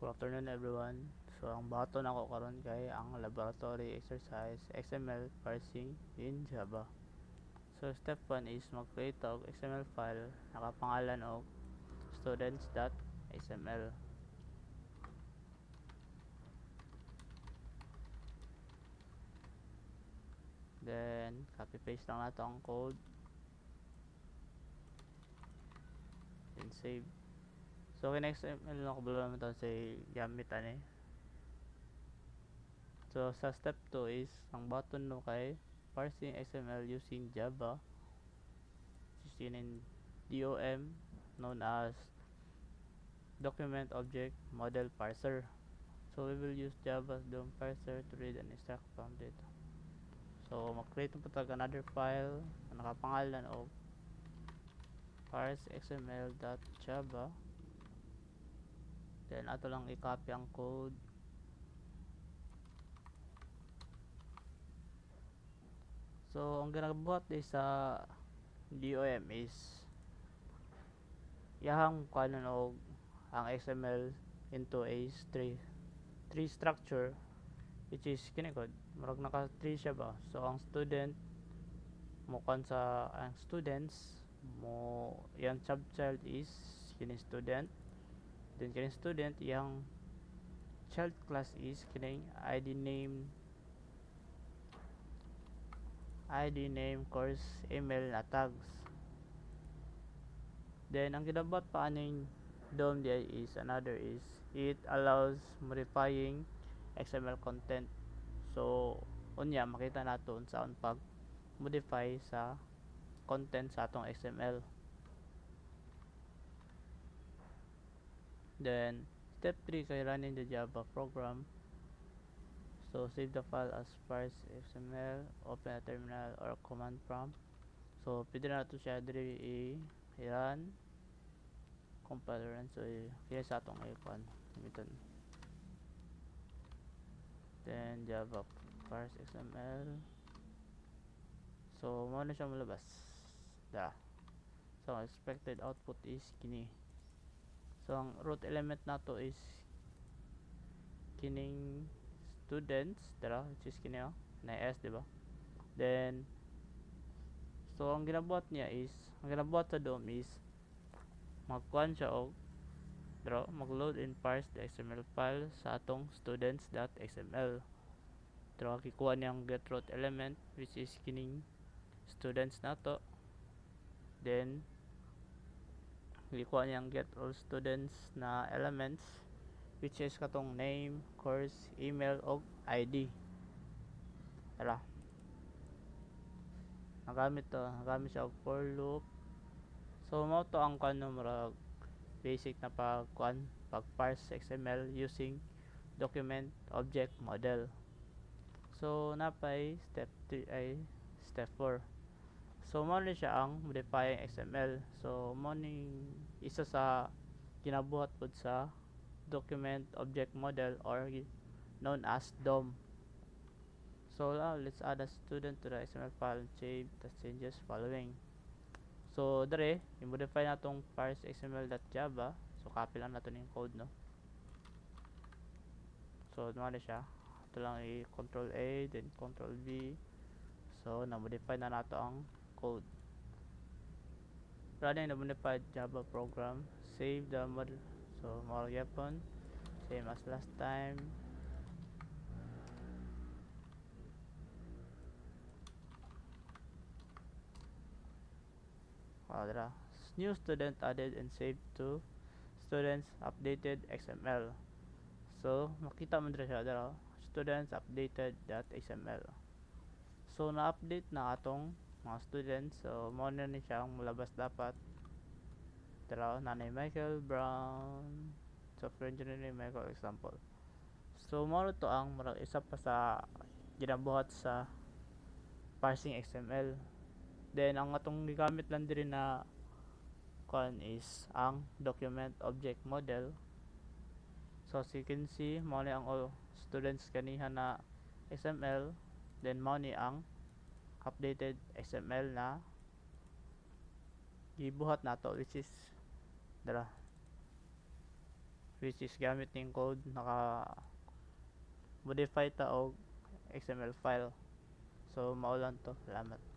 Good afternoon everyone. So ang baton ako karon kay ang laboratory exercise XML parsing in Java. So step 1 is mag-create og XML file nakapangalan og students.xml. Then copy paste lang nato ang code. Then save. So kay XML na ko naman to sa gamit ani. So sa step 2 is ang button no kay parsing XML using Java, which is in DOM known as document object model parser. So we will use Java's DOM parser to read and extract from data. So mag-create po tag another file na nakapangalan og parse.xml.java. Then ato lang i-copy ang code. So ang ginabuhat din sa DOM is yahang kanon og ang XML into a tree structure, which is kini kod murag naka tree siya ba. So ang student mo sa ang students mo yang subchild is kini student, then kini student yang child class is kining id name course email na tags. Then ang ginabuhat pa aning DOM is another is it allows modifying XML content. So unya makita nato unsaon pag modify sa content sa atong XML. Then step 3 kay running the Java program. So save the file as parse XML, open a terminal or command prompt. So pwede na ito siya diri i-run compiler run. So kaya sa atong icon gamiton. Then Java parse XML. So mo na siya malabas. So expected output is kini. So ang root element nato is kining students which is kini na s, diba? Then so ang ginabuhat sa DOM is magkuhan siya og mag-load and parse the XML file sa atong students.xml. Kikuha niyang get root element which is kining students nato. Then kikuha niyang get all students na elements which is katong name, course, email og ID. Nagamit siya og for loop. So mo to ang murag basic na pag parse XML using document object model. So napay step 3 ay step 4. So mo ni siya ang modifying XML. So mo ni isa sa ginabuhat pud sa document object model or known as DOM. So let's add a student to the XML file and save the changes following. So dere i-modify natong parse xml.java. So copy lang nato ning code, no. So naman siya. Ito lang i-control A then control V. So na-modify na nato ang code. Running the modified Java program. Save the model. So more yapon same as last time. New student added and saved to students updated XML. So makita mo dira siya students updated.xml. So na-update na atong mga students. So mo na ni siya ang malabas dapat. Nanay Michael Brown, software engineer Michael example. So mo to ang murag isa pa sa ginabuhat sa parsing XML. Then ang atong gigamit lang diri na is ang document object model. So as you can see, mo ni ang all students kaniha na XML, then mo ni ang updated XML na gibuhat nato, which is which is gamit ning code naka modify ta og XML file. So mao lang to. Salamat.